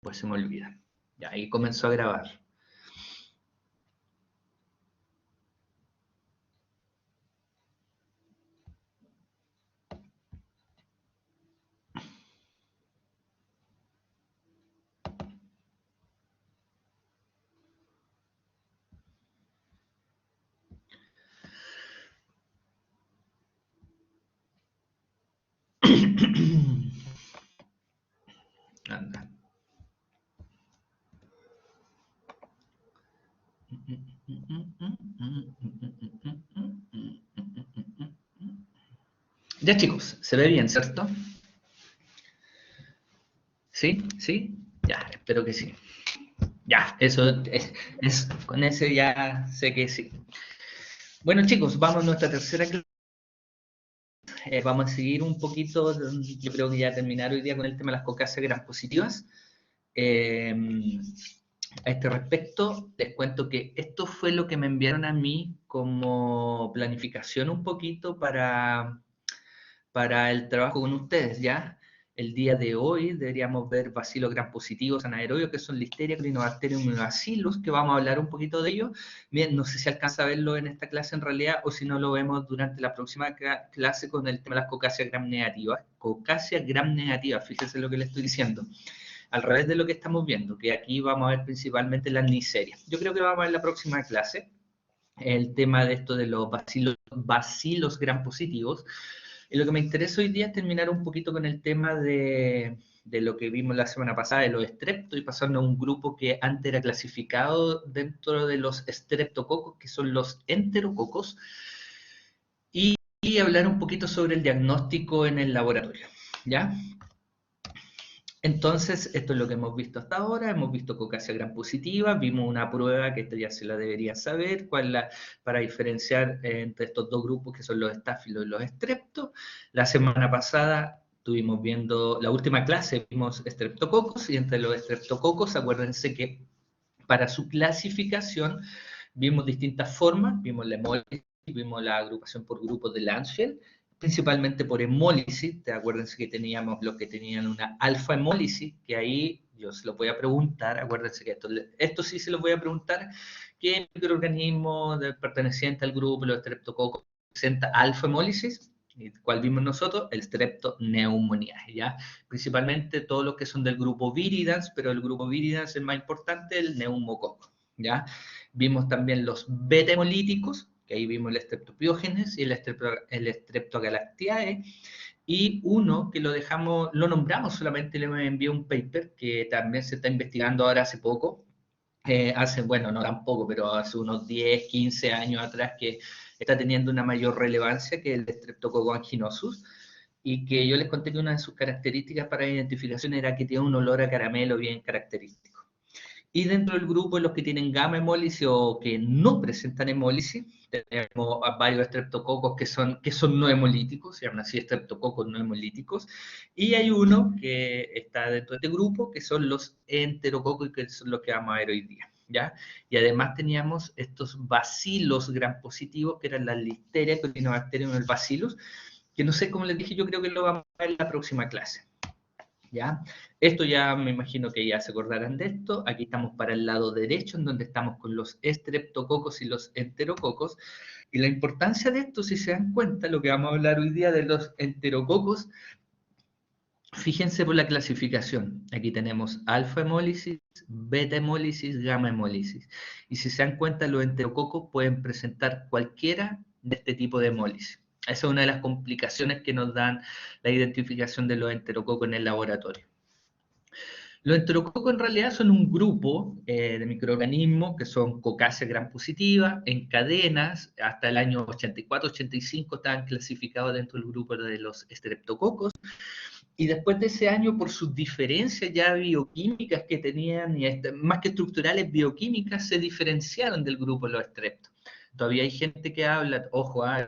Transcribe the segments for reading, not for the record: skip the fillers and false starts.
pues se me olvida. Ya, ahí comenzó a grabar. Anda. Ya chicos, se ve bien, ¿cierto? ¿Sí? ¿Sí? Ya, espero que sí. Ya, eso con ese ya sé que sí. Bueno chicos, vamos a nuestra tercera clase. Vamos a seguir un poquito, yo creo que ya terminar hoy día con el tema de las cocáceas gram positivas. Eh, a este respecto, les cuento que esto fue lo que me enviaron a mí como planificación un poquito para el trabajo con ustedes, ¿ya? El día de hoy deberíamos ver bacilos gram positivos anaerobios, que son Listeria, Clinobacterium y Bacillus, que vamos a hablar un poquito de ellos. Bien, no sé si alcanza a verlo en esta clase en realidad, o si no lo vemos durante la próxima clase con el tema de las cocáceas gram negativas. Cocáceas gram negativas, fíjense lo que le estoy diciendo. Al revés de lo que estamos viendo, que aquí vamos a ver principalmente las Neisseria. Yo creo que vamos a ver en la próxima clase el tema de esto de los bacilos gram positivos. Y lo que me interesa hoy día es terminar un poquito con el tema de lo que vimos la semana pasada de los estreptos y pasando a un grupo que antes era clasificado dentro de los estreptococos, que son los enterococos, y hablar un poquito sobre el diagnóstico en el laboratorio. ¿Ya? Entonces, esto es lo que hemos visto hasta ahora. Hemos visto cocacia gram positiva, vimos una prueba que esto ya se la debería saber, para diferenciar entre estos dos grupos que son los estáfilos y los estreptos. La semana pasada estuvimos viendo, la última clase vimos estreptococos, y entre los estreptococos, acuérdense que para su clasificación vimos distintas formas, vimos la hemólisis, vimos la agrupación por grupos de Lanschel, principalmente por hemólisis. Acuérdense que teníamos los que tenían una alfa hemólisis, que ahí yo se lo voy a preguntar, acuérdense que esto sí se lo voy a preguntar, ¿qué microorganismo perteneciente al grupo, los streptococcus, presenta alfa hemólisis? ¿Cuál vimos nosotros? El streptoneumoniae, ¿ya? Principalmente todos los que son del grupo Viridans, pero el grupo Viridans es más importante, el neumococo, ¿ya? Vimos también los beta-hemolíticos, que ahí vimos el Streptopiógenes y el Streptogalactiae, y uno que lo nombramos solamente, le envié un paper que también se está investigando ahora hace poco, bueno, no tampoco, pero hace unos 10, 15 años atrás, que está teniendo una mayor relevancia, que el Streptococcus anginosus, y que yo les conté que una de sus características para la identificación era que tiene un olor a caramelo bien característico. Y dentro del grupo de los que tienen gamma hemólisis o que no presentan hemólisis, tenemos a varios estreptococos que son no hemolíticos, se llaman así estreptococos no hemolíticos, y hay uno que está dentro de este grupo, que son los enterococos, y que son los que vamos a ver hoy día, ¿ya? Y además teníamos estos bacilos gram positivos, que eran la Listeria, Corynebacterium y el bacillus, que no sé, como les dije, yo creo que lo vamos a ver en la próxima clase. ¿Ya? Esto ya me imagino que ya se acordarán de esto. Aquí estamos para el lado derecho, en donde estamos con los estreptococos y los enterococos. Y la importancia de esto, si se dan cuenta, lo que vamos a hablar hoy día de los enterococos, fíjense por la clasificación. Aquí tenemos alfa hemólisis, beta hemólisis, gamma hemólisis. Y si se dan cuenta, los enterococos pueden presentar cualquiera de este tipo de hemólisis. Esa es una de las complicaciones que nos dan la identificación de los enterococos en el laboratorio. Los enterococos en realidad son un grupo de microorganismos que son cocáceas gram positivas, en cadenas. Hasta el año 84-85 estaban clasificados dentro del grupo de los estreptococos, y después de ese año, por sus diferencias ya bioquímicas que tenían, y más que estructurales, bioquímicas, se diferenciaron del grupo de los estreptos. Todavía hay gente que habla, ojo, hay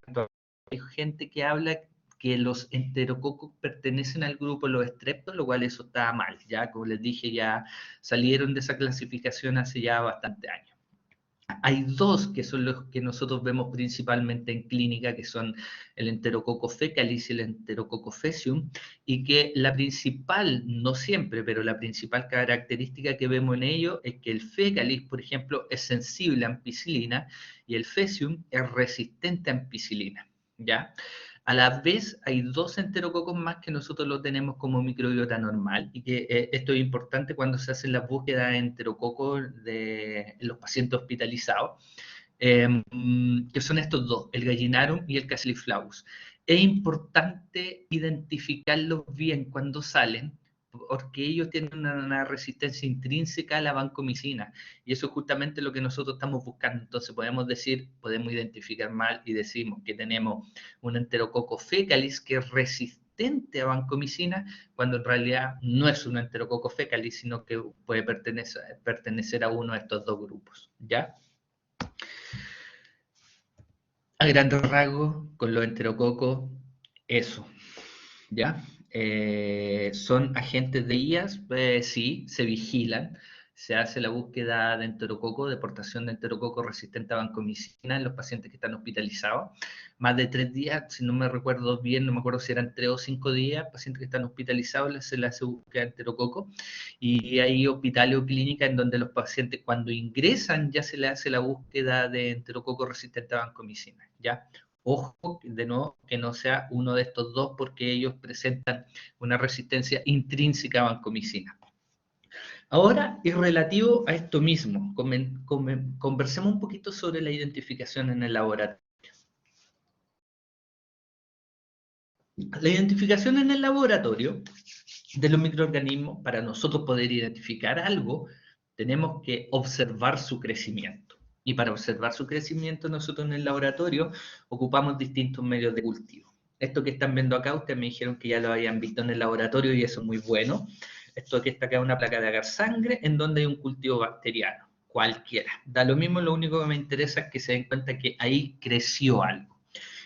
gente que habla que los enterococos pertenecen al grupo de los estreptos, lo cual eso está mal. Ya, como les dije, ya salieron de esa clasificación hace ya bastante años. Hay dos que son los que nosotros vemos principalmente en clínica, que son el Enterococcus fecalis y el Enterococcus faecium, y que la principal, no siempre, pero la principal característica que vemos en ellos es que el fecalis, por ejemplo, es sensible a ampicilina y el faecium es resistente a ampicilina, ¿ya? A la vez hay dos enterococos más que nosotros lo tenemos como microbiota normal y que esto es importante cuando se hace la búsqueda de enterococos de los pacientes hospitalizados, que son estos dos, el Gallinarum y el Caseliflavus. Es importante identificarlos bien cuando salen, porque ellos tienen una resistencia intrínseca a la vancomicina, y eso es justamente lo que nosotros estamos buscando. Entonces podemos identificar mal y decimos que tenemos un Enterococcus fecalis que es resistente a vancomicina, cuando en realidad no es un Enterococcus fecalis, sino que puede pertenecer a uno de estos dos grupos, ¿ya? A grandes rasgos, con los enterococos, eso, ¿ya? Son agentes de IAS, sí, se vigilan, se hace la búsqueda de enterococo, deportación de enterococo resistente a vancomicina en los pacientes que están hospitalizados. Más de 3 días, si no me recuerdo bien, no me acuerdo si eran 3 o 5 días, pacientes que están hospitalizados se les hace búsqueda de enterococo. Y hay hospitales o clínicas en donde los pacientes cuando ingresan ya se les hace la búsqueda de enterococo resistente a vancomicina, ¿ya? Ojo, de nuevo, que no sea uno de estos dos porque ellos presentan una resistencia intrínseca a vancomicina. Ahora, y relativo a esto mismo, conversemos un poquito sobre la identificación en el laboratorio. La identificación en el laboratorio de los microorganismos, para nosotros poder identificar algo, tenemos que observar su crecimiento. Y para observar su crecimiento, nosotros en el laboratorio ocupamos distintos medios de cultivo. Esto que están viendo acá, ustedes me dijeron que ya lo habían visto en el laboratorio y eso es muy bueno. Esto que está acá es una placa de agar sangre en donde hay un cultivo bacteriano, cualquiera. Da lo mismo, lo único que me interesa es que se den cuenta que ahí creció algo.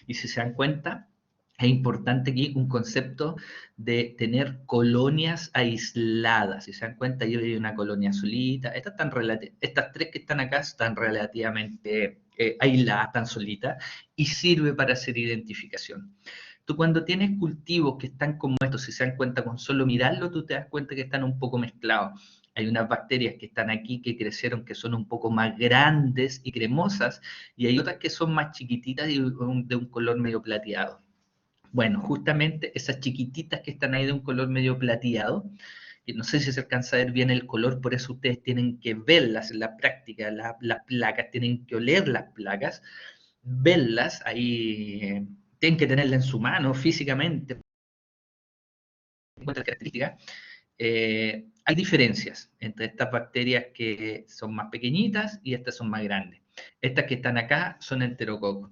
Y si se dan cuenta, es importante aquí un concepto de tener colonias aisladas. Si se dan cuenta, yo hay una colonia solita. Estas tres que están acá están relativamente aisladas, están solitas, y sirve para hacer identificación. Tú cuando tienes cultivos que están como estos, si se dan cuenta con solo mirarlo, tú te das cuenta que están un poco mezclados. Hay unas bacterias que están aquí que crecieron, que son un poco más grandes y cremosas, y hay otras que son más chiquititas y de un color medio plateado. Bueno, justamente esas chiquititas que están ahí de un color medio plateado, que no sé si se alcanza a ver bien el color, por eso ustedes tienen que verlas en la práctica, las placas, tienen que oler las placas, verlas, ahí tienen que tenerla en su mano físicamente, encuentran características. Hay diferencias entre estas bacterias que son más pequeñitas y estas son más grandes. Estas que están acá son enterococos.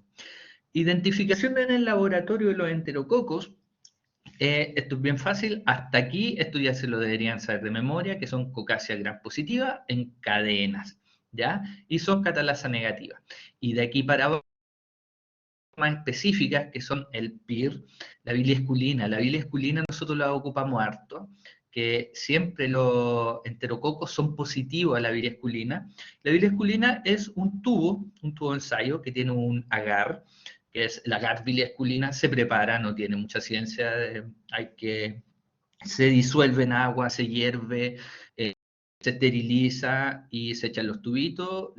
Identificación en el laboratorio de los enterococos. Esto es bien fácil. Hasta aquí, esto ya se lo deberían saber de memoria, que son Coccasia gram positiva en cadenas, ¿ya? Y son catalasa negativa. Y de aquí para abajo, más específicas, que son el PIR, la bilia esculina. La bilia esculina nosotros la ocupamos harto, que siempre los enterococos son positivos a la bilia esculina. La bilia esculina es un tubo ensayo que tiene un agar, que es el agar bilia esculina, se prepara, no tiene mucha ciencia, se disuelve en agua, se hierve, se esteriliza y se echan los tubitos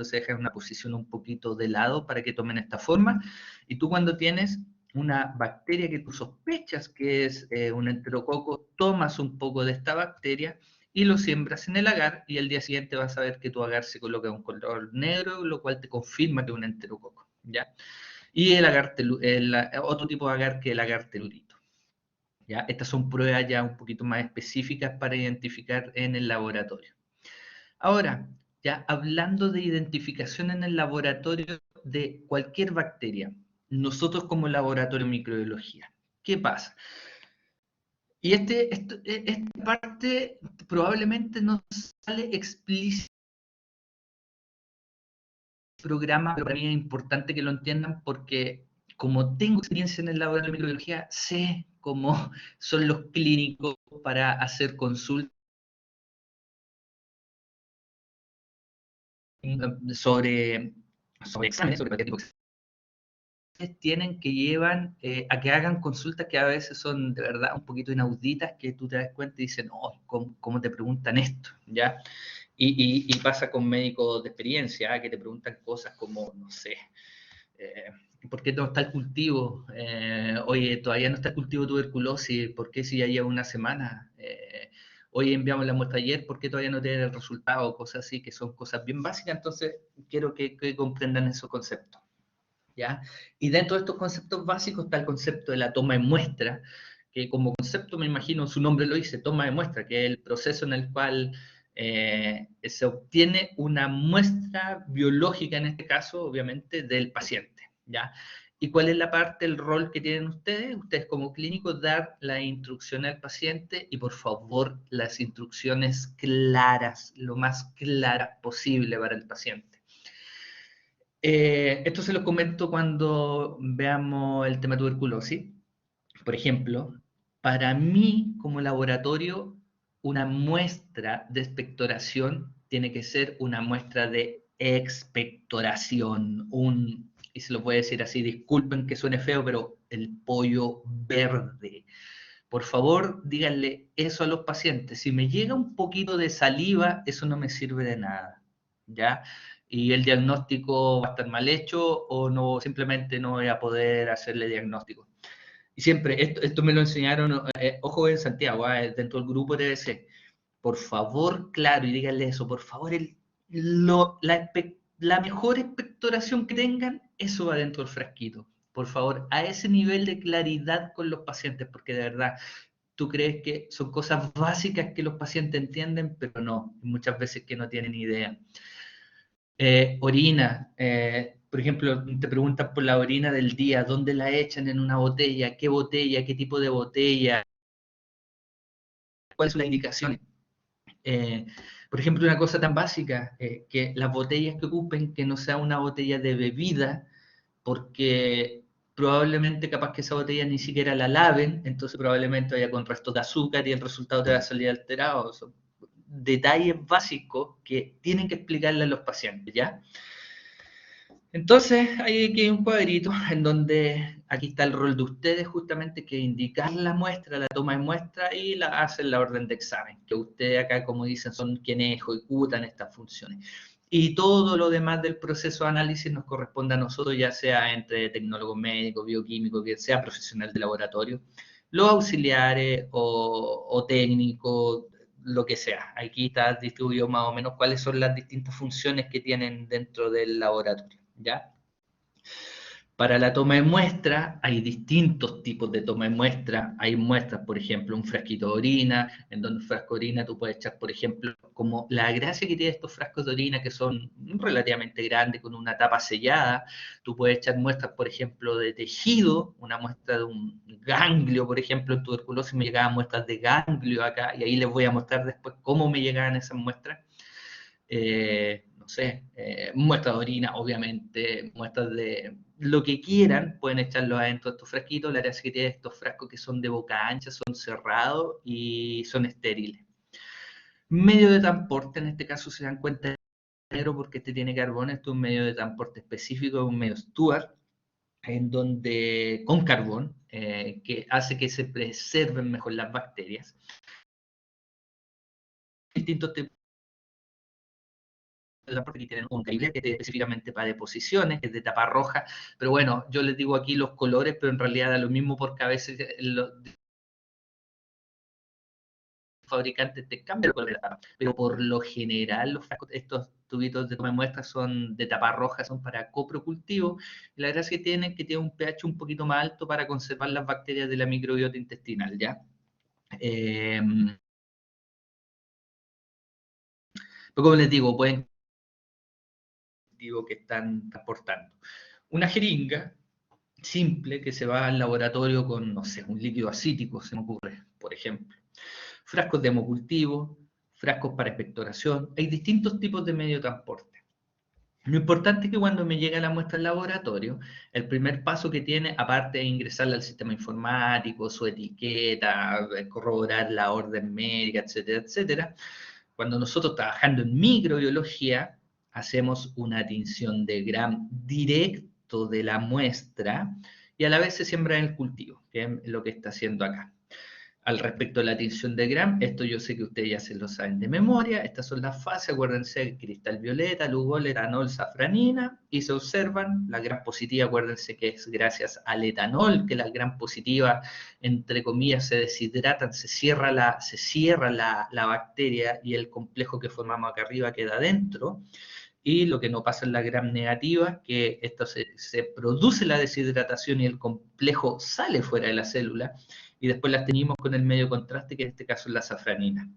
se dejan en una posición un poquito de lado para que tomen esta forma, y tú cuando tienes una bacteria que tú sospechas que es un enterococo, tomas un poco de esta bacteria y lo siembras en el agar, y al día siguiente vas a ver que tu agar se coloca un color negro, lo cual te confirma que es un enterococo, ¿ya? Y otro tipo de agar que el agar telurito. ¿Ya? Estas son pruebas ya un poquito más específicas para identificar en el laboratorio. Ahora, ya hablando de identificación en el laboratorio de cualquier bacteria, nosotros como laboratorio de microbiología, ¿qué pasa? Y esta parte probablemente no sale explícito en el programa, pero para mí es importante que lo entiendan porque como tengo experiencia en el laboratorio de microbiología, sé cómo son los clínicos para hacer consultas sobre exámenes, sobre cualquier tipo de exámenes, tienen que llevan a que hagan consultas que a veces son de verdad un poquito inauditas, que tú te das cuenta y dicen, oh, ¿cómo te preguntan esto? ¿Ya? Y pasa con médicos de experiencia, que te preguntan cosas como, no sé, ¿por qué no está el cultivo? Oye, todavía no está el cultivo de tuberculosis, ¿por qué si ya lleva una semana? Hoy enviamos la muestra ayer, ¿por qué todavía no tienen el resultado? Cosas así, que son cosas bien básicas, entonces quiero que comprendan esos conceptos, ¿ya? Y dentro de estos conceptos básicos está el concepto de la toma de muestra, que como concepto me imagino, su nombre lo dice, toma de muestra, que es el proceso en el cual se obtiene una muestra biológica, en este caso, obviamente, del paciente, ¿ya? ¿Y cuál es la parte, el rol que tienen ustedes? Ustedes como clínicos dar la instrucción al paciente y por favor las instrucciones claras, lo más claras posible para el paciente. Esto se lo comento cuando veamos el tema de tuberculosis. Por ejemplo, para mí como laboratorio, una muestra de expectoración tiene que ser una muestra de expectoración. Y se lo voy a decir así, disculpen que suene feo, pero el pollo verde. Por favor, díganle eso a los pacientes. Si me llega un poquito de saliva, eso no me sirve de nada, ¿ya? Y el diagnóstico va a estar mal hecho o no, simplemente no voy a poder hacerle diagnóstico. Y siempre, esto me lo enseñaron, ojo en Santiago, dentro del grupo TBC. Por favor, claro, y díganle eso, por favor, la mejor expectoración que tengan, eso va dentro del frasquito. Por favor, a ese nivel de claridad con los pacientes, porque de verdad, tú crees que son cosas básicas que los pacientes entienden, pero no, muchas veces que no tienen idea. Orina, por ejemplo, te preguntan por la orina del día, ¿dónde la echan en una botella? ¿Qué tipo de botella? ¿Cuáles son las indicaciones? Eh, por ejemplo, una cosa tan básica, que las botellas que ocupen, que no sea una botella de bebida, porque probablemente capaz que esa botella ni siquiera la laven, entonces probablemente vaya con restos de azúcar y el resultado te va a salir alterado. Son detalles básicos que tienen que explicarle a los pacientes, ¿ya? Entonces, hay aquí un cuadrito en donde aquí está el rol de ustedes, justamente, que indicar la muestra, la toma de muestra y la hacen la orden de examen, que ustedes acá, como dicen, son quienes ejecutan estas funciones. Y todo lo demás del proceso de análisis nos corresponde a nosotros, ya sea entre tecnólogo médico, bioquímico, que sea profesional de laboratorio, los auxiliares o técnicos, lo que sea. Aquí está distribuido más o menos cuáles son las distintas funciones que tienen dentro del laboratorio, ¿ya? Para la toma de muestra hay distintos tipos de toma de muestra. Hay muestras, por ejemplo, un frasquito de orina, en donde un frasco de orina tú puedes echar, por ejemplo, como la gracia que tiene estos frascos de orina que son relativamente grandes, con una tapa sellada, tú puedes echar muestras, por ejemplo, de tejido, una muestra de un ganglio, por ejemplo, en tuberculosis me llegaban muestras de ganglio acá, y ahí les voy a mostrar después cómo me llegaban esas muestras. No sé, muestras de orina, obviamente, muestras de lo que quieran, pueden echarlo adentro de estos frasquitos. La gracia que tiene estos frascos que son de boca ancha, son cerrados y son estériles. Medio de transporte, en este caso se dan cuenta negro porque este tiene carbón, esto es un medio de transporte específico, un medio Stuart, en donde con carbón, que hace que se preserven mejor las bacterias. Distintos tipos porque tienen un calibre que es específicamente para deposiciones, que es de tapa roja, pero bueno, yo les digo aquí los colores, pero en realidad da lo mismo porque a veces los fabricantes te cambian el color de la tapa, pero por lo general estos tubitos de toma de muestras son de tapa roja, son para coprocultivo, y la gracia que tienen es que tienen un pH un poquito más alto para conservar las bacterias de la microbiota intestinal, ¿ya? Pero como les digo, pueden que están transportando. Una jeringa simple que se va al laboratorio con, no sé, un líquido acítico, se me ocurre, por ejemplo. Frascos de hemocultivo, frascos para expectoración. Hay distintos tipos de medio de transporte. Lo importante es que cuando me llega la muestra al laboratorio, el primer paso que tiene, aparte de ingresarla al sistema informático, su etiqueta, corroborar la orden médica, etcétera, etcétera, cuando nosotros trabajando en microbiología, hacemos una tinción de Gram directo de la muestra y a la vez se siembra en el cultivo, que es lo que está haciendo acá. Al respecto de la tinción de Gram, esto yo sé que ustedes ya se lo saben de memoria, estas son las fases, acuérdense, cristal violeta, lugol, etanol, safranina, y se observan, la Gram positiva, acuérdense que es gracias al etanol, que la Gram positiva, entre comillas, se deshidratan, se cierra la bacteria y el complejo que formamos acá arriba queda dentro, y lo que no pasa en la Gram negativa, que esto se produce la deshidratación y el complejo sale fuera de la célula, y después las teñimos con el medio contraste, que en este caso es la safranina.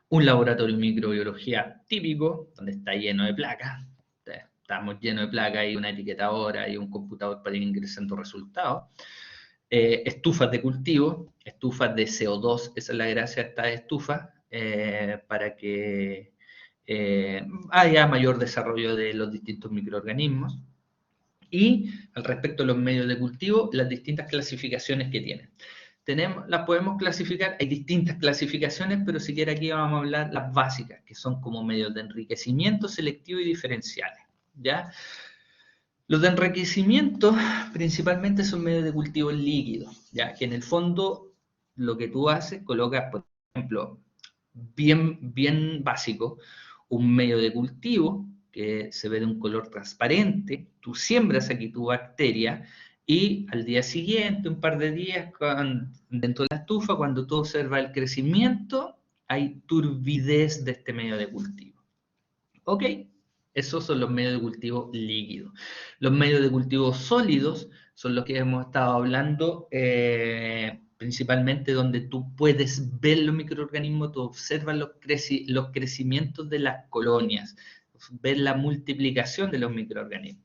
Un laboratorio de microbiología típico, donde está lleno de placas, estamos llenos de placas, y una etiquetadora y un computador para ir ingresando resultados. Estufas de cultivo, estufas de CO2, esa es la gracia de estas estufas, para que haya mayor desarrollo de los distintos microorganismos. Y al respecto de los medios de cultivo, las distintas clasificaciones que tienen. Las podemos clasificar, hay distintas clasificaciones, pero si quiere aquí vamos a hablar las básicas, que son como medios de enriquecimiento, selectivo y diferenciales, ¿ya? Los de enriquecimiento principalmente son medios de cultivo líquidos, ¿ya? Que en el fondo lo que tú haces, colocas, por ejemplo, bien básico, un medio de cultivo que se ve de un color transparente, tú siembras aquí tu bacteria y al día siguiente, un par de días, dentro de la estufa, cuando tú observas el crecimiento, hay turbidez de este medio de cultivo. ¿Ok? Esos son los medios de cultivo líquidos. Los medios de cultivo sólidos son los que hemos estado hablando, principalmente donde tú puedes ver los microorganismos, tú observas los crecimientos de las colonias, ver la multiplicación de los microorganismos.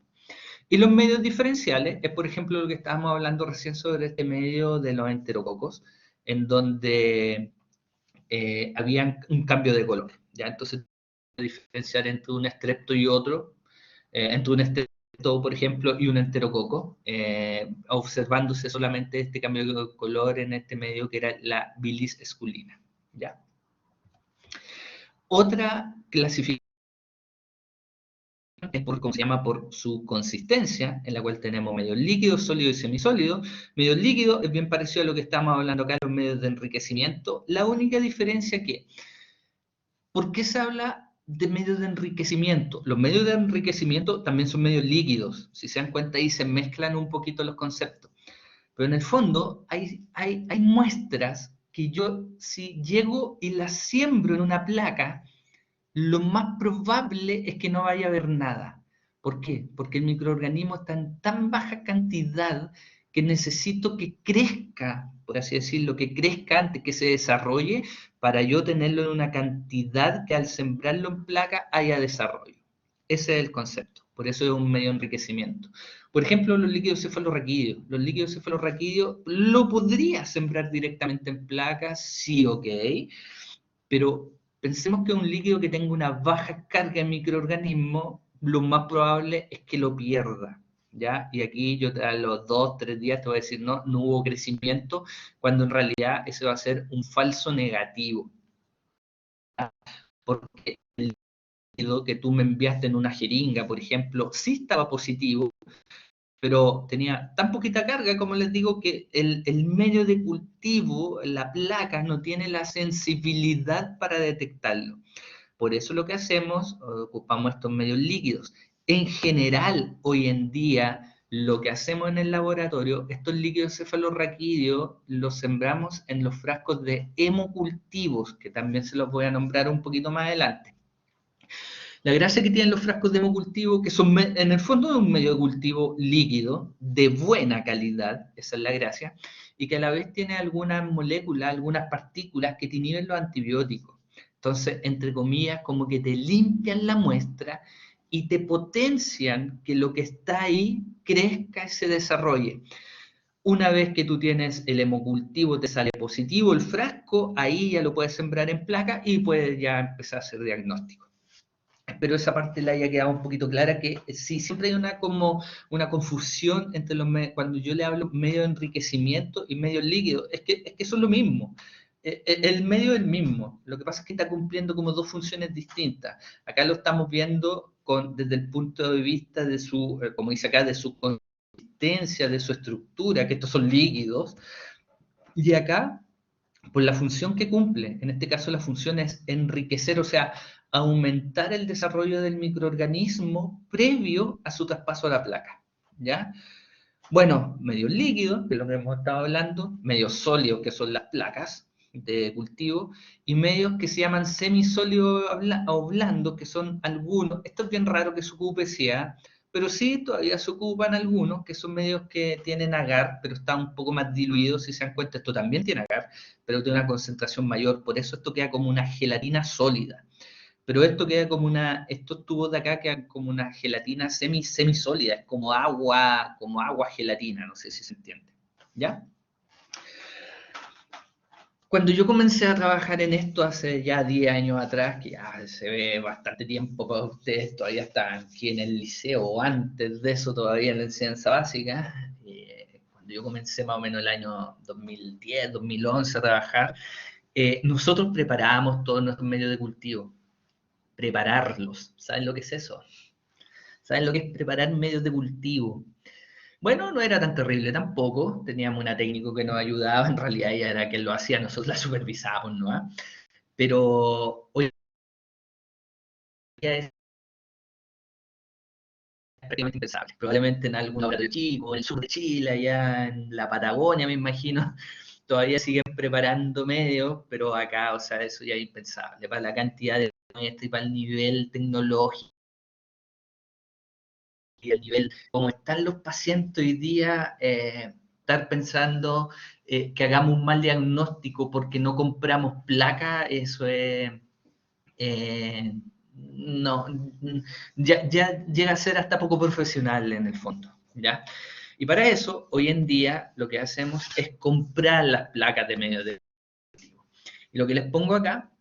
Y los medios diferenciales es, por ejemplo, lo que estábamos hablando recién sobre este medio de los enterococos, en donde había un cambio de color, ¿ya? Entonces, diferenciar entre un estrepto y otro, entre un estrepto, por ejemplo, y un enterococo, observándose solamente este cambio de color en este medio que era la bilis esculina, ¿ya? Otra clasificación es como se llama por su consistencia, en la cual tenemos medios líquidos, sólidos y semisólidos. Medios líquidos es bien parecido a lo que estamos hablando acá, los medios de enriquecimiento. La única diferencia que, ¿por qué se habla de medios de enriquecimiento? Los medios de enriquecimiento también son medios líquidos. Si se dan cuenta ahí se mezclan un poquito los conceptos. Pero en el fondo hay muestras que yo, si llego y las siembro en una placa, lo más probable es que no vaya a haber nada. ¿Por qué? Porque el microorganismo está en tan baja cantidad que necesito que crezca, por así decirlo, que crezca antes que se desarrolle, para yo tenerlo en una cantidad que al sembrarlo en placa haya desarrollo. Ese es el concepto. Por eso es un medio de enriquecimiento. Por ejemplo, los líquidos cefalorraquídeos. Los líquidos cefalorraquídeos lo podría sembrar directamente en placas, sí, ok, pero pensemos que un líquido que tenga una baja carga de microorganismos, lo más probable es que lo pierda, ¿ya? Y aquí yo a los 2, 3 días te voy a decir, no hubo crecimiento, cuando en realidad ese va a ser un falso negativo. Porque el líquido que tú me enviaste en una jeringa, por ejemplo, sí estaba positivo, pero tenía tan poquita carga, como les digo, que el medio de cultivo, la placa, no tiene la sensibilidad para detectarlo. Por eso lo que hacemos, ocupamos estos medios líquidos. En general, hoy en día, lo que hacemos en el laboratorio, estos líquidos cefalorraquídeos los sembramos en los frascos de hemocultivos, que también se los voy a nombrar un poquito más adelante. La gracia que tienen los frascos de hemocultivo, que son en el fondo un medio de cultivo líquido, de buena calidad, esa es la gracia, y que a la vez tiene algunas moléculas, algunas partículas que te inhiben los antibióticos. Entonces, entre comillas, como que te limpian la muestra y te potencian que lo que está ahí crezca y se desarrolle. Una vez que tú tienes el hemocultivo, te sale positivo el frasco, ahí ya lo puedes sembrar en placa y puedes ya empezar a hacer diagnóstico. Pero esa parte la haya quedado un poquito clara, que sí, siempre hay una confusión entre cuando yo le hablo medio de enriquecimiento y medio líquido, es que son lo mismo. El medio es el mismo, lo que pasa es que está cumpliendo como dos funciones distintas. Acá lo estamos viendo desde el punto de vista de su, como dice acá, de su consistencia, de su estructura, que estos son líquidos, y acá, por la función que cumple, en este caso la función es enriquecer, o sea, aumentar el desarrollo del microorganismo previo a su traspaso a la placa, ¿ya? Bueno, medios líquidos, que es lo que hemos estado hablando, medios sólidos, que son las placas de cultivo, y medios que se llaman semisólidos o blandos, que son algunos, esto es bien raro que se ocupe, sí, ¿eh? Pero sí, todavía se ocupan algunos, que son medios que tienen agar, pero están un poco más diluidos, si se dan cuenta, esto también tiene agar, pero tiene una concentración mayor, por eso esto queda como una gelatina sólida. Pero esto queda como estos tubos de acá quedan como una gelatina semisólida, es como agua gelatina, no sé si se entiende. ¿Ya? Cuando yo comencé a trabajar en esto hace ya 10 años atrás, que ya se ve bastante tiempo para ustedes, todavía están aquí en el liceo o antes de eso todavía en la enseñanza básica, cuando yo comencé más o menos el año 2010, 2011 a trabajar, nosotros preparábamos todos nuestros medios de cultivo, prepararlos. ¿Saben lo que es eso? ¿Saben lo que es preparar medios de cultivo? Bueno, no era tan terrible tampoco. Teníamos una técnico que nos ayudaba. En realidad ella era quien lo hacía, nosotros la supervisábamos, ¿no? Pero hoy día es prácticamente impensable. Probablemente en algún laboratorio chico, en el sur de Chile, allá en la Patagonia, me imagino, todavía siguen preparando medios, pero acá, o sea, eso ya es impensable. Para la cantidad de maestros y para el nivel tecnológico y el nivel, como están los pacientes hoy día, estar pensando que hagamos un mal diagnóstico porque no compramos placa, eso es, no, ya llega a ser hasta poco profesional en el fondo, ¿ya? Y para eso, hoy en día, lo que hacemos es comprar las placas de medios de cultivo. Y lo que les pongo acá,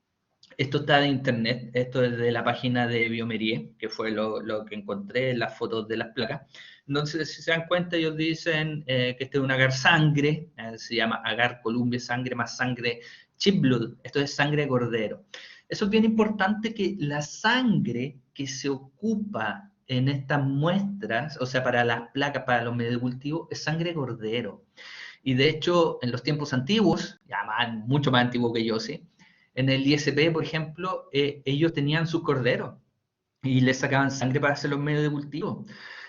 esto está de internet, esto es de la página de Biomerie, que fue lo que encontré en las fotos de las placas. Entonces, si se dan cuenta, ellos dicen que este es un agar sangre, se llama agar Columbia sangre más sangre chip blood, esto es sangre de cordero. Eso es bien importante que la sangre que se ocupa en estas muestras, o sea, para las placas, para los medios de cultivo, es sangre de cordero. Y de hecho, en los tiempos antiguos, ya mucho más antiguo que yo, sí, en el ISP, por ejemplo, ellos tenían sus corderos y les sacaban sangre para hacer los medios de cultivo.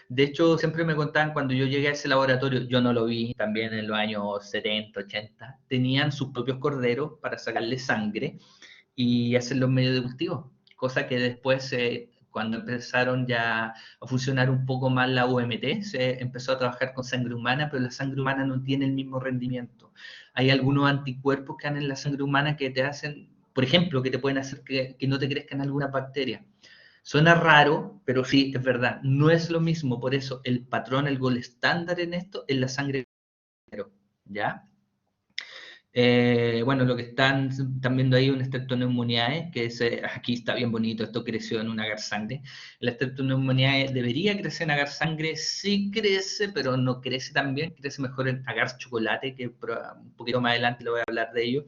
De hecho, siempre me contaban cuando yo llegué a ese laboratorio, yo no lo vi también en los años 70, 80, tenían sus propios corderos para sacarle sangre y hacer los medios de cultivo, cosa que después, cuando empezaron ya a funcionar un poco más la UMT, se empezó a trabajar con sangre humana, pero la sangre humana no tiene el mismo rendimiento. Hay algunos anticuerpos que han en la sangre humana que te hacen, por ejemplo, que te pueden hacer que no te crezcan algunas bacterias. Suena raro, pero sí, es verdad, no es lo mismo, por eso el patrón, el gol estándar en esto es la sangre, ¿ya? Bueno, lo que están viendo ahí es un Streptoneumoniae, que es, aquí está bien bonito, esto creció en un agar sangre. El Streptoneumoniae debería crecer en agar sangre, sí crece, pero no crece tan bien, crece mejor en agar chocolate, que un poquito más adelante le voy a hablar de ello,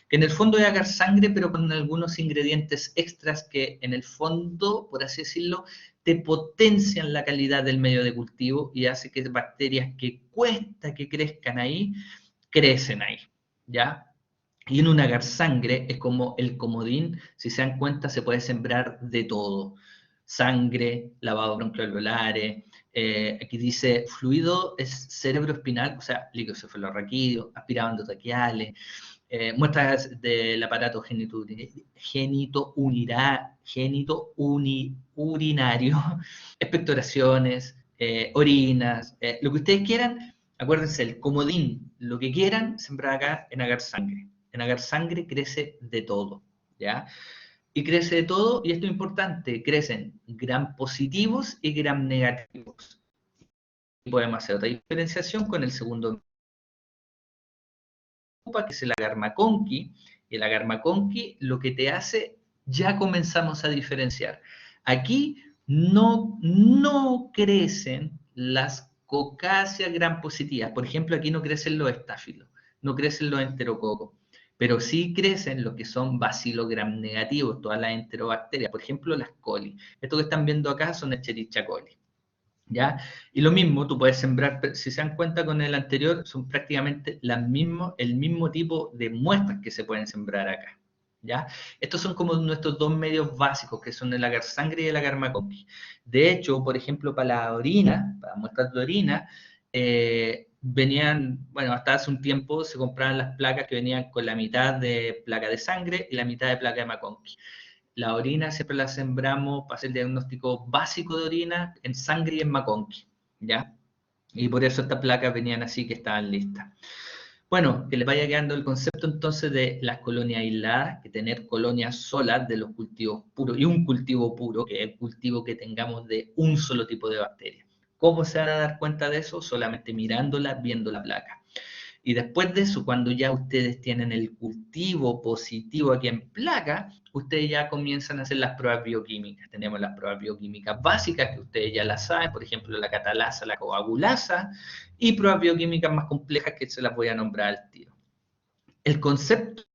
que en el fondo es agar sangre, pero con algunos ingredientes extras que en el fondo, por así decirlo, te potencian la calidad del medio de cultivo y hace que bacterias que cuesta que crezcan ahí, crecen ahí. ¿Ya? Y en un agar sangre es como el comodín, si se dan cuenta, se puede sembrar de todo. Sangre, lavado bronquiolulares, aquí dice fluido es cerebro espinal, o sea, líquido cefalorraquídeo, aspirado endotraqueales, muestras del aparato urinario, expectoraciones, orinas, lo que ustedes quieran. Acuérdense, el comodín, lo que quieran, sembrar acá en agar sangre. En agar sangre crece de todo, ¿ya? Y crece de todo, y esto es importante, crecen gram positivos y gram negativos. Y podemos hacer otra diferenciación con el segundo, que es el agar McConkey. El agar McConkey lo que te hace, ya comenzamos a diferenciar. Aquí no crecen las cocáceas gram positivas. Por ejemplo, aquí no crecen los estáfilos, no crecen los enterococos. pero sí crecen lo que son Bacillus gram negativos, todas las enterobacterias, por ejemplo las coli. Esto que están viendo acá son Escherichia coli. ¿Ya? Y lo mismo, tú puedes sembrar, si se dan cuenta con el anterior, son prácticamente el mismo tipo de muestras que se pueden sembrar acá. ¿Ya? Estos son como nuestros dos medios básicos, que son el agar sangre y el agar McConkey. De hecho, por ejemplo, para la orina, para muestras de orina, venían, bueno, hasta hace un tiempo se compraban las placas que venían con la mitad de placa de sangre y la mitad de placa de McConkey. La orina siempre la sembramos para hacer el diagnóstico básico de orina en sangre y en McConkey, ¿ya? Y por eso estas placas venían así que estaban listas. Bueno, que les vaya quedando el concepto entonces de las colonias aisladas, que tener colonias solas de los cultivos puros y un cultivo puro, que es el cultivo que tengamos de un solo tipo de bacteria. ¿Cómo se van a dar cuenta de eso? Solamente mirándola, viendo la placa. Y después de eso, cuando ya ustedes tienen el cultivo positivo aquí en placa, ustedes ya comienzan a hacer las pruebas bioquímicas. Tenemos las pruebas bioquímicas básicas, que ustedes ya las saben, por ejemplo, la catalasa, la coagulasa, y pruebas bioquímicas más complejas que se las voy a nombrar al tiro. El concepto de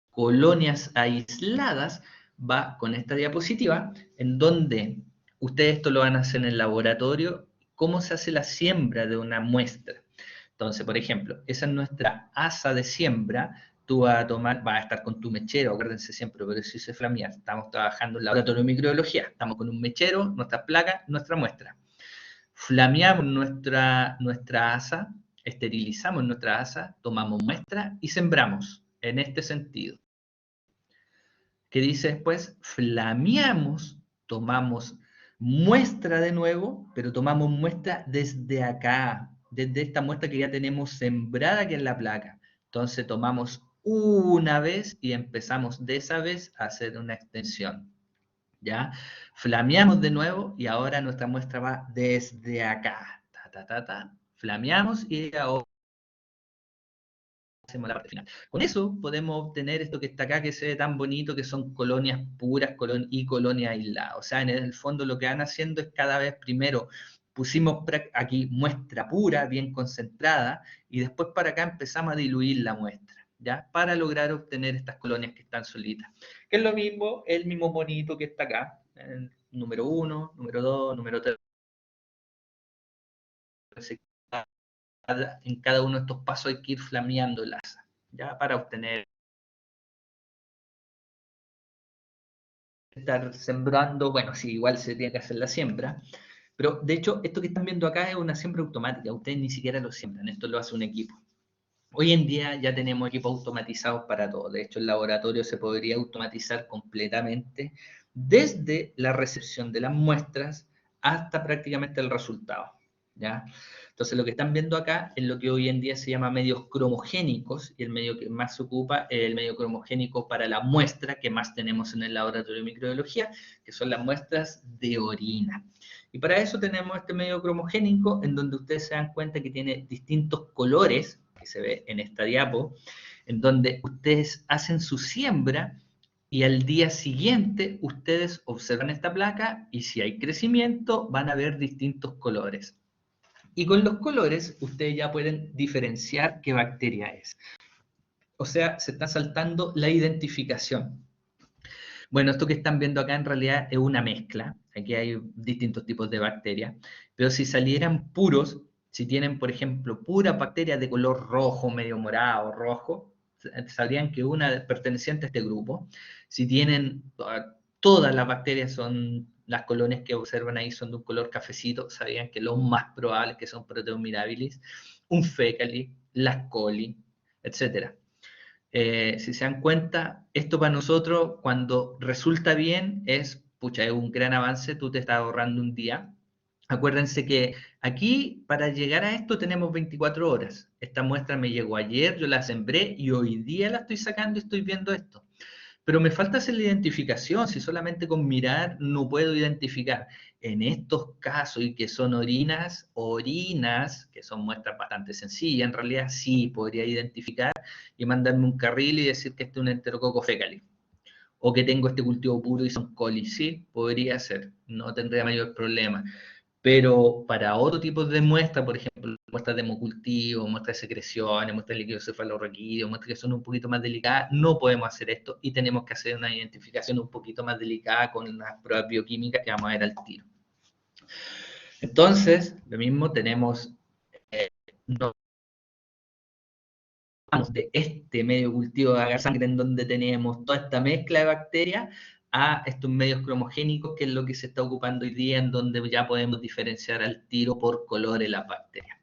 colonias aisladas va con esta diapositiva, en donde ustedes esto lo van a hacer en el laboratorio, cómo se hace la siembra de una muestra. Entonces, por ejemplo, esa es nuestra asa de siembra. Tú vas a estar con tu mechero, acuérdense siempre, pero si se flamea, estamos trabajando en laboratorio de microbiología, estamos con un mechero, nuestras placas, nuestra muestra. Flameamos nuestra asa, esterilizamos nuestra asa, tomamos muestra y sembramos en este sentido. ¿Qué dice después? Flameamos, tomamos muestra de nuevo, pero tomamos muestra desde acá, desde esta muestra que ya tenemos sembrada aquí en la placa. Entonces tomamos una vez y empezamos de esa vez a hacer una extensión. ¿Ya? Flameamos de nuevo y ahora nuestra muestra va desde acá. Flameamos y ahora hacemos la parte final. Con eso podemos obtener esto que está acá, que se ve tan bonito, que son colonias puras y colonias aisladas. O sea, en el fondo lo que van haciendo es cada vez primero pusimos aquí muestra pura, bien concentrada, y después para acá empezamos a diluir la muestra, ¿ya? Para lograr obtener estas colonias que están solitas. Que es lo mismo, el mismo bonito que está acá, número 1, número 2, número 3, en cada uno de estos pasos hay que ir flameando el asa, ¿ya? Para obtener, estar sembrando, bueno, sí, igual se tiene que hacer la siembra, pero de hecho esto que están viendo acá es una siembra automática, ustedes ni siquiera lo siembran, esto lo hace un equipo. Hoy en día ya tenemos equipos automatizados para todo, de hecho el laboratorio se podría automatizar completamente desde la recepción de las muestras hasta prácticamente el resultado, ¿ya? Entonces lo que están viendo acá es lo que hoy en día se llama medios cromogénicos, y el medio que más se ocupa es el medio cromogénico para la muestra que más tenemos en el laboratorio de microbiología, que son las muestras de orina. Y para eso tenemos este medio cromogénico en donde ustedes se dan cuenta que tiene distintos colores, que se ve en esta diapo, en donde ustedes hacen su siembra y al día siguiente ustedes observan esta placa y si hay crecimiento van a ver distintos colores. Y con los colores ustedes ya pueden diferenciar qué bacteria es. O sea, se está saltando la identificación. Bueno, esto que están viendo acá en realidad es una mezcla. Aquí hay distintos tipos de bacterias. Pero si salieran puros, si tienen, por ejemplo, puras bacterias de color rojo, medio morado, rojo, sabrían que una es perteneciente a este grupo. Si tienen todas las bacterias son, las colonias que observan ahí son de un color cafecito, sabían que lo más probable es que son Proteomirabilis, un Fecali, las coli, etcétera. Si se dan cuenta, esto para nosotros, cuando resulta bien, es, pucha, es un gran avance, tú te estás ahorrando un día. Acuérdense que aquí, para llegar a esto, tenemos 24 horas. Esta muestra me llegó ayer, yo la sembré y hoy día la estoy sacando y estoy viendo esto. Pero me falta hacer la identificación, si solamente con mirar no puedo identificar. En estos casos, y que son orinas, que son muestras bastante sencillas, en realidad sí podría identificar y mandarme un carril y decir que este es un enterococo fecali. O que tengo este cultivo puro y son coli, sí, podría ser, no tendría mayor problema. Pero para otro tipo de muestras, por ejemplo, muestras de hemocultivo, muestras de secreciones, muestras de líquido cefalorraquídeo, muestras que son un poquito más delicadas, no podemos hacer esto y tenemos que hacer una identificación un poquito más delicada con las pruebas bioquímicas que vamos a ver al tiro. Entonces, lo mismo tenemos, no de este medio cultivo de agar sangre en donde tenemos toda esta mezcla de bacterias a estos medios cromogénicos, que es lo que se está ocupando hoy día, en donde ya podemos diferenciar al tiro por colores las bacterias.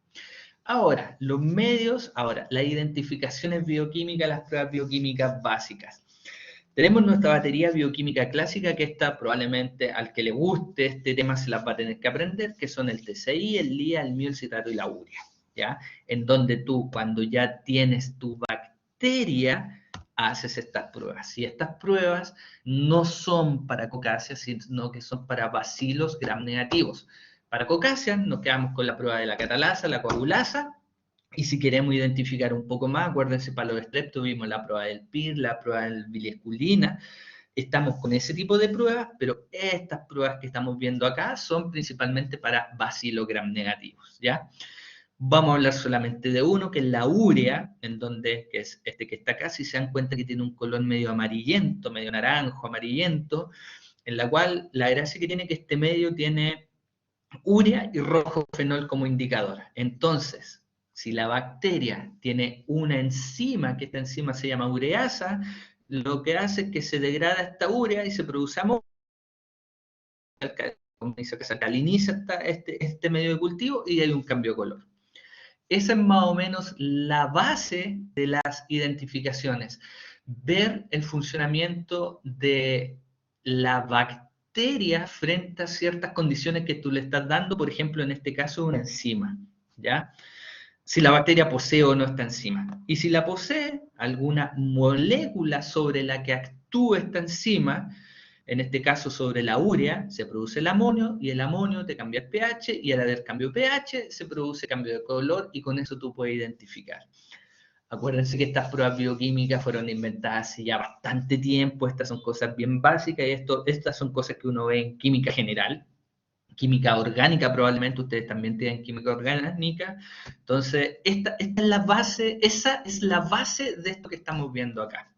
Ahora, los medios, las identificaciones bioquímicas, las pruebas bioquímicas básicas. Tenemos nuestra batería bioquímica clásica, que esta probablemente al que le guste este tema se las va a tener que aprender, que son el TCI, el LIA, el MIO, el citrato y la urea, ¿ya? En donde tú, cuando ya tienes tu bacteria, haces estas pruebas. Y estas pruebas no son para Caucasia, sino que son para bacilos gram negativos. Para Caucasia nos quedamos con la prueba de la catalasa, la coagulasa, y si queremos identificar un poco más, acuérdense, para los strep vimos la prueba del PIR, la prueba del biliesculina. Estamos con ese tipo de pruebas, pero estas pruebas que estamos viendo acá son principalmente para bacilos gram negativos, ¿ya? Vamos a hablar solamente de uno, que es la urea, en donde, que es este que está acá, si se dan cuenta que tiene un color medio amarillento, medio naranjo, amarillento, en la cual la gracia que tiene que este medio tiene urea y rojo fenol como indicador. Entonces, si la bacteria tiene una enzima, que esta enzima se llama ureasa, lo que hace es que se degrada esta urea y se produce amonio, que se alcaliniza este medio de cultivo y hay un cambio de color. Esa es más o menos la base de las identificaciones. Ver el funcionamiento de la bacteria frente a ciertas condiciones que tú le estás dando, por ejemplo, en este caso, una enzima, ¿ya? Si la bacteria posee o no esta enzima. Y si la posee, alguna molécula sobre la que actúa esta enzima, en este caso sobre la urea, se produce el amonio, y el amonio te cambia el pH, y al haber cambio de pH, se produce cambio de color, y con eso tú puedes identificar. Acuérdense que estas pruebas bioquímicas fueron inventadas hace ya bastante tiempo, estas son cosas bien básicas, y estas son cosas que uno ve en química general, química orgánica probablemente, ustedes también tienen química orgánica. Entonces, esta es la base, esa es la base de esto que estamos viendo acá.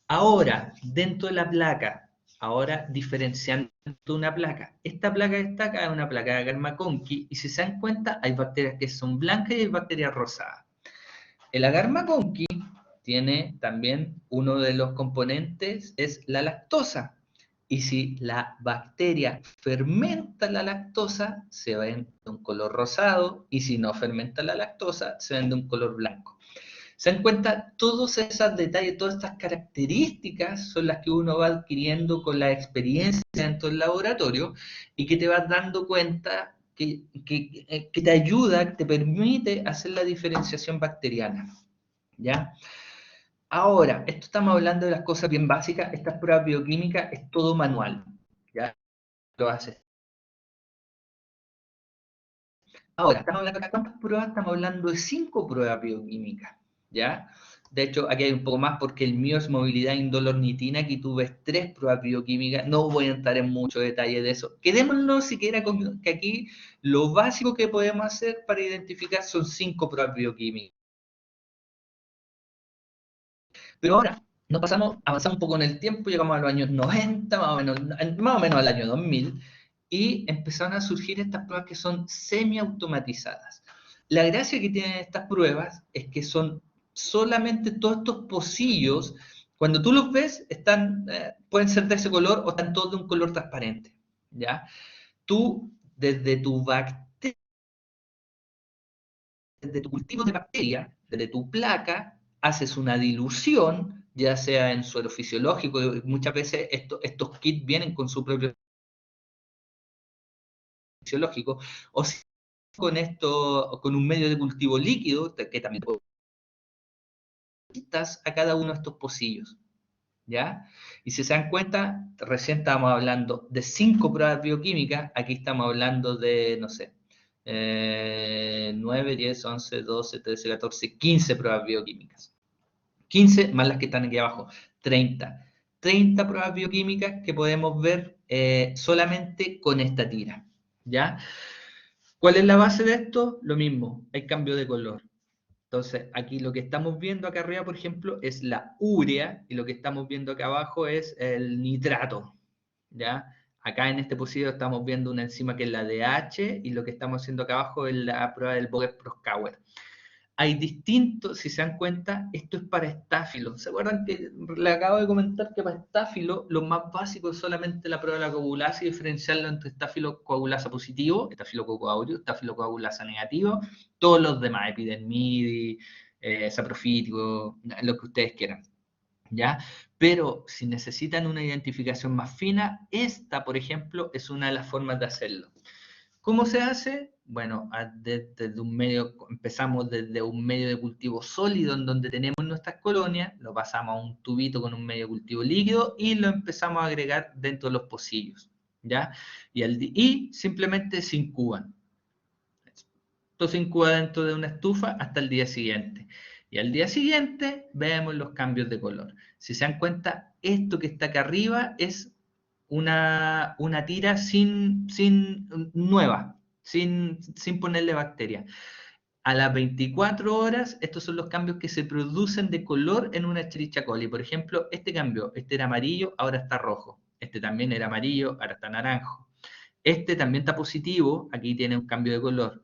Ahora, dentro de la placa, ahora diferenciando una placa. Esta placa que está acá es una placa de Agarmaconsky, y si se dan cuenta, hay bacterias que son blancas y hay bacterias rosadas. El Agarmaconsky tiene también uno de los componentes, es la lactosa. Y si la bacteria fermenta la lactosa, se ven de un color rosado, y si no fermenta la lactosa, se ven de un color blanco. Se dan cuenta, todos esos detalles, todas estas características son las que uno va adquiriendo con la experiencia dentro del laboratorio y que te vas dando cuenta que te ayuda, te permite hacer la diferenciación bacteriana, ¿ya? Ahora, esto estamos hablando de las cosas bien básicas, estas pruebas bioquímicas es todo manual, ¿ya? Lo haces. Ahora, estamos hablando de cuántas pruebas, estamos hablando de 5 pruebas bioquímicas, ¿ya? De hecho, aquí hay un poco más porque el mío es movilidad indolor-nitina, aquí tú ves 3 pruebas bioquímicas, no voy a entrar en mucho detalle de eso. Quedémonos siquiera con que aquí lo básico que podemos hacer para identificar son 5 pruebas bioquímicas. Pero ahora nos avanzamos un poco en el tiempo, llegamos a los años 90, más o menos al año 2000, y empezaron a surgir estas pruebas que son semiautomatizadas. La gracia que tienen estas pruebas es que son solamente todos estos pocillos, cuando tú los ves, pueden ser de ese color o están todos de un color transparente, ¿ya? Tú, desde tu bacteria, desde tu cultivo de bacteria, desde tu placa, haces una dilución, ya sea en suero fisiológico, muchas veces estos kits vienen con su propio fisiológico, o si con un medio de cultivo líquido, que también quitas a cada uno de estos pocillos, ¿ya? Y si se dan cuenta, recién estábamos hablando de 5 pruebas bioquímicas, aquí estamos hablando de, no sé, 9, 10, 11, 12, 13, 14, 15 pruebas bioquímicas. 15 más las que están aquí abajo, 30. 30 pruebas bioquímicas que podemos ver solamente con esta tira, ¿ya? ¿Cuál es la base de esto? Lo mismo, hay cambio de color. Entonces, aquí lo que estamos viendo acá arriba, por ejemplo, es la urea, y lo que estamos viendo acá abajo es el nitrato, ¿ya? Acá en este posible estamos viendo una enzima que es la DH, y lo que estamos haciendo acá abajo es la prueba del Boger-Proskauer. Hay distintos, si se dan cuenta, esto es para estáfilo. ¿Se acuerdan que le acabo de comentar que para estáfilo lo más básico es solamente la prueba de la coagulasa y diferenciarlo entre estáfilo coagulasa positivo, estafilococo aureus, estáfilo coagulasa negativo, todos los demás, epidermidis, saprofítico, lo que ustedes quieran, ¿ya? Pero si necesitan una identificación más fina, esta, por ejemplo, es una de las formas de hacerlo. ¿Cómo se hace? Bueno, desde un medio, empezamos desde un medio de cultivo sólido en donde tenemos nuestras colonias, lo pasamos a un tubito con un medio de cultivo líquido y lo empezamos a agregar dentro de los pocillos, ¿ya? Y simplemente se incuban. Esto se incuba dentro de una estufa hasta el día siguiente. Y al día siguiente vemos los cambios de color. Si se dan cuenta, esto que está acá arriba es una tira sin nueva, sin ponerle bacteria. A las 24 horas, estos son los cambios que se producen de color en una Escherichia coli. Por ejemplo, este cambió, este era amarillo, ahora está rojo. Este también era amarillo, ahora está naranjo. Este también está positivo, aquí tiene un cambio de color.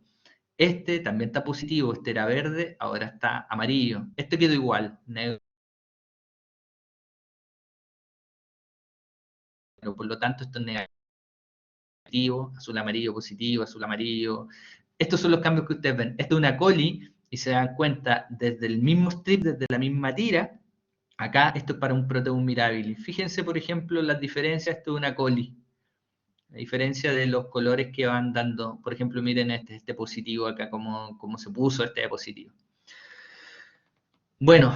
Este también está positivo, este era verde, ahora está amarillo. Este quedó igual, negro. Por lo tanto, esto es negativo, azul amarillo positivo, azul amarillo. Estos son los cambios que ustedes ven. Esto es una coli y se dan cuenta desde el mismo strip, desde la misma tira. Acá esto es para un Proteus mirabilis. Fíjense, por ejemplo, las diferencias. Esto es una coli. La diferencia de los colores que van dando. Por ejemplo, miren este positivo acá, cómo se puso este positivo. Bueno,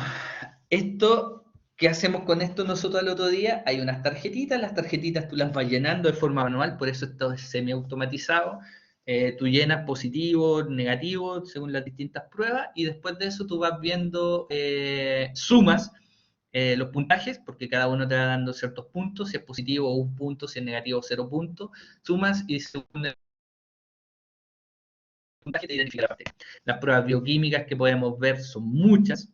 esto, ¿qué hacemos con esto nosotros al otro día? Hay unas tarjetitas, las tarjetitas tú las vas llenando de forma manual, por eso esto es semiautomatizado. Tú llenas positivo, negativo, según las distintas pruebas, y después de eso tú vas viendo, sumas los puntajes, porque cada uno te va dando ciertos puntos, si es positivo 1 punto, si es negativo 0 puntos, sumas y según el puntaje te identifica la bacteria. Las pruebas bioquímicas que podemos ver son muchas,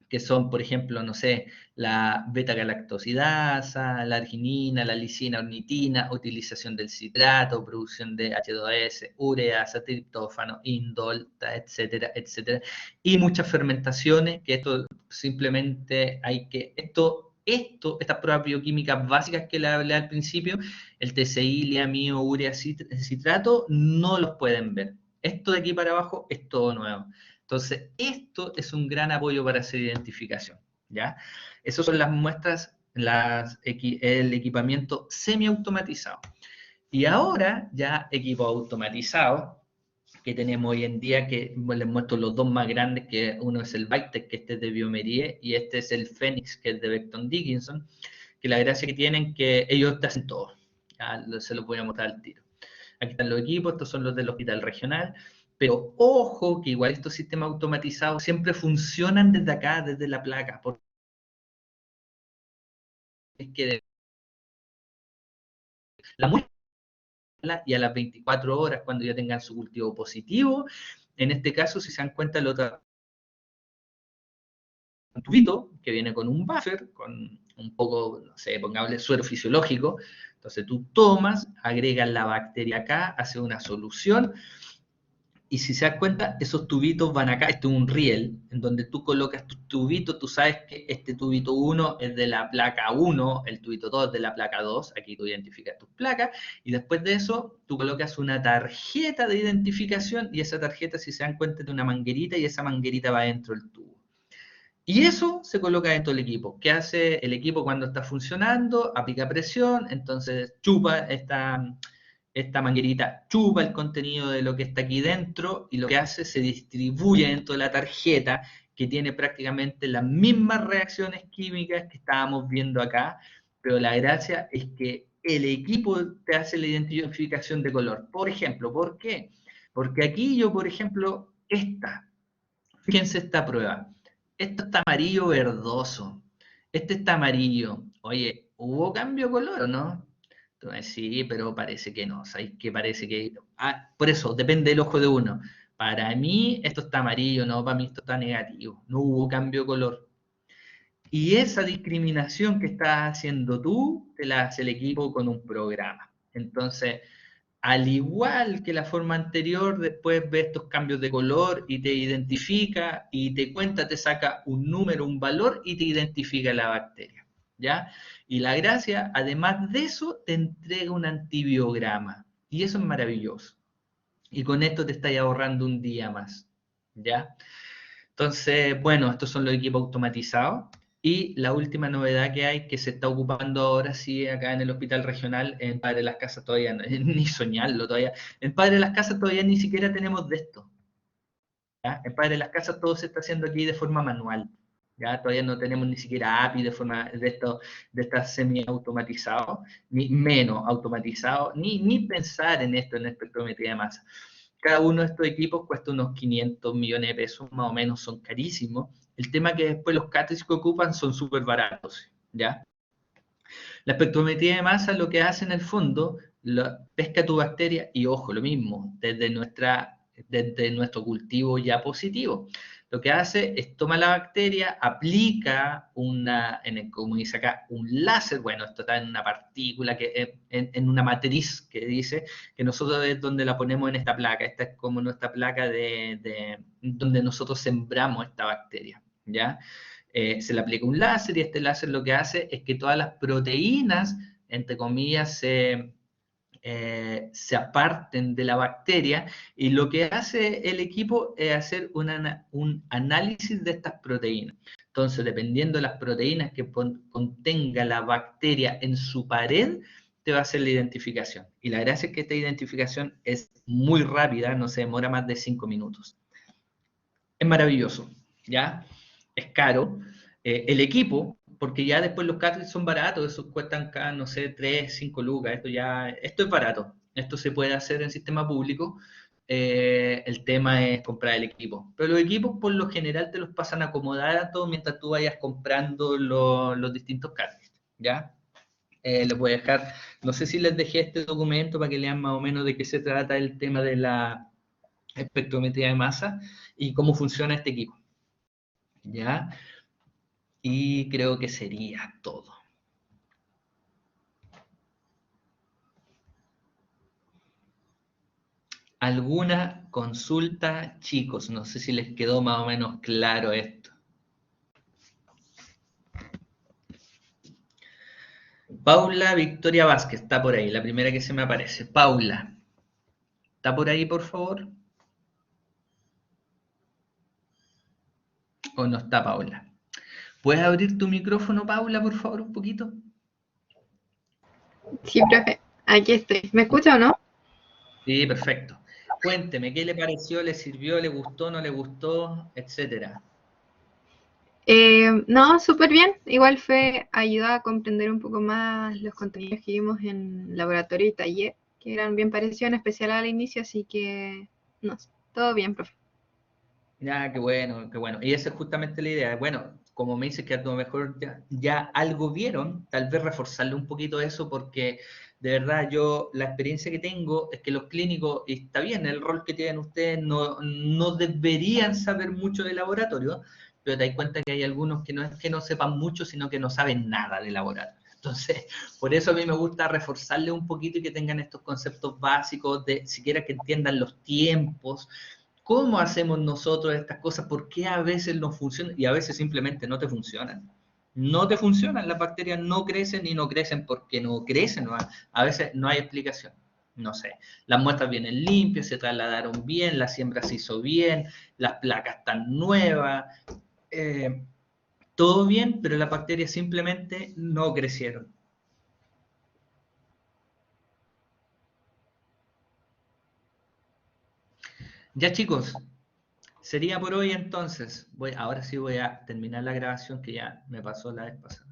que son, por ejemplo, no sé, la beta-galactosidasa, la arginina, la lisina, ornitina, utilización del citrato, producción de H2S, ureasa, triptófano, indol, etcétera, etcétera. Y muchas fermentaciones, que esto simplemente hay que, estas pruebas bioquímicas básicas que le hablé al principio, el TCI, liamino, urea, citrato, no los pueden ver. Esto de aquí para abajo es todo nuevo. Entonces, esto es un gran apoyo para hacer identificación, ¿ya? Esas son las muestras, el equipamiento semiautomatizado. Y ahora, ya equipo automatizado, que tenemos hoy en día, que les muestro los dos más grandes, que uno es el Vitek, que este es de Biomerie, y este es el Phoenix, que es de Becton Dickinson, que la gracia que tienen que ellos te hacen todo. Ya, se los voy a mostrar al tiro. Aquí están los equipos, estos son los del hospital regional, pero ojo que igual estos sistemas automatizados siempre funcionan desde acá, desde la placa, porque es que la muestra y a las 24 horas, cuando ya tengan su cultivo positivo, en este caso, si se dan cuenta, el otro tubito que viene con un buffer, con un poco, no sé, pongámosle suero fisiológico, entonces tú tomas, agregas la bacteria acá, haces una solución. Y si se das cuenta, esos tubitos van acá, este es un riel, en donde tú colocas tus tubitos, tú sabes que este tubito 1 es de la placa 1, el tubito 2 es de la placa 2, aquí tú identificas tus placas, y después de eso tú colocas una tarjeta de identificación, y esa tarjeta, si se dan cuenta, es de una manguerita, y esa manguerita va dentro del tubo. Y eso se coloca dentro del equipo. ¿Qué hace el equipo cuando está funcionando? Aplica presión, entonces chupa esta manguerita, chupa el contenido de lo que está aquí dentro y lo que hace se distribuye dentro de la tarjeta que tiene prácticamente las mismas reacciones químicas que estábamos viendo acá, pero la gracia es que el equipo te hace la identificación de color. Por ejemplo, ¿por qué? Porque aquí yo, por ejemplo, fíjense esta prueba. Esto está amarillo verdoso. Este está amarillo. Oye, ¿hubo cambio de color o no? Entonces, sí, pero parece que no, ¿sabes qué? Parece que... por eso, depende del ojo de uno. Para mí esto está amarillo, no, para mí esto está negativo. No hubo cambio de color. Y esa discriminación que estás haciendo tú, te la hace el equipo con un programa. Entonces, al igual que la forma anterior, después ve estos cambios de color y te identifica y te cuenta, te saca un número, un valor y te identifica la bacteria. ¿Ya? Y la gracia, además de eso, te entrega un antibiograma. Y eso es maravilloso. Y con esto te estás ahorrando un día más. ¿Ya? Entonces, bueno, estos son los equipos automatizados. Y la última novedad que hay, que se está ocupando ahora sí acá en el hospital regional, en Padre de las Casas todavía, ni soñarlo todavía. En Padre de las Casas todavía ni siquiera tenemos de esto. ¿Ya? En Padre de las Casas todo se está haciendo aquí de forma manual. ¿Ya? Todavía no tenemos ni siquiera API de forma de esto, de estas semi-automatizados, ni menos automatizados, ni pensar en esto en espectrometría de masa. Cada uno de estos equipos cuesta unos 500 millones de pesos, más o menos, son carísimos. El tema es que después los cartridges que ocupan son súper baratos, ¿ya? La espectrometría de masa lo que hace en el fondo, pesca tu bacteria y ojo, lo mismo, desde nuestro cultivo ya positivo. Lo que hace es toma la bacteria, aplica como dice acá, un láser, bueno, esto está en una partícula, en una matriz que dice que nosotros es donde la ponemos en esta placa. Esta es como nuestra placa donde nosotros sembramos esta bacteria, ¿ya? Se le aplica un láser y este láser lo que hace es que todas las proteínas, entre comillas, se aparten de la bacteria y lo que hace el equipo es hacer un análisis de estas proteínas. Entonces, dependiendo de las proteínas que contenga la bacteria en su pared, te va a hacer la identificación. Y la gracia es que esta identificación es muy rápida, no se demora más de 5 minutos. Es maravilloso, ¿ya? Es caro. El equipo, porque ya después los cartridges son baratos, esos cuestan cada, no sé, 3, 5 lucas, esto es barato, esto se puede hacer en sistema público, el tema es comprar el equipo. Pero los equipos por lo general te los pasan acomodados mientras tú vayas comprando los distintos cartridges, ¿ya? Les voy a dejar, no sé si les dejé este documento para que lean más o menos de qué se trata el tema de la espectrometría de masa y cómo funciona este equipo. ¿Ya? Y creo que sería todo. ¿Alguna consulta, chicos? No sé si les quedó más o menos claro esto. Paula Victoria Vázquez, está por ahí, la primera que se me aparece. Paula, ¿está por ahí, por favor? ¿O no está Paula? ¿Puedes abrir tu micrófono, Paula, por favor, un poquito? Sí, profe, aquí estoy. ¿Me escucha o no? Sí, perfecto. Cuénteme, ¿qué le pareció? ¿Le sirvió? ¿Le gustó? ¿No le gustó? Etcétera. No, súper bien. Igual fue ayuda a comprender un poco más los contenidos que vimos en laboratorio y taller, que eran bien parecidos, en especial al inicio, así que no, todo bien, profe. Ya, qué bueno, qué bueno. Y esa es justamente la idea. Bueno, como me dices que a lo mejor ya algo vieron, tal vez reforzarle un poquito eso, porque de verdad yo la experiencia que tengo es que los clínicos, y está bien, el rol que tienen ustedes, no deberían saber mucho de laboratorio, pero te das cuenta que hay algunos que no es que no sepan mucho, sino que no saben nada de laboratorio. Entonces, por eso a mí me gusta reforzarle un poquito y que tengan estos conceptos básicos de siquiera que entiendan los tiempos. ¿Cómo hacemos nosotros estas cosas? ¿Por qué a veces no funcionan y a veces simplemente no te funcionan? No te funcionan, las bacterias no crecen y no crecen porque no crecen, ¿no? A veces no hay explicación. No sé, las muestras vienen limpias, se trasladaron bien, la siembra se hizo bien, las placas están nuevas, eh, todo bien, pero las bacterias simplemente no crecieron. Ya chicos, sería por hoy entonces. Ahora sí voy a terminar la grabación que ya me pasó la vez pasada.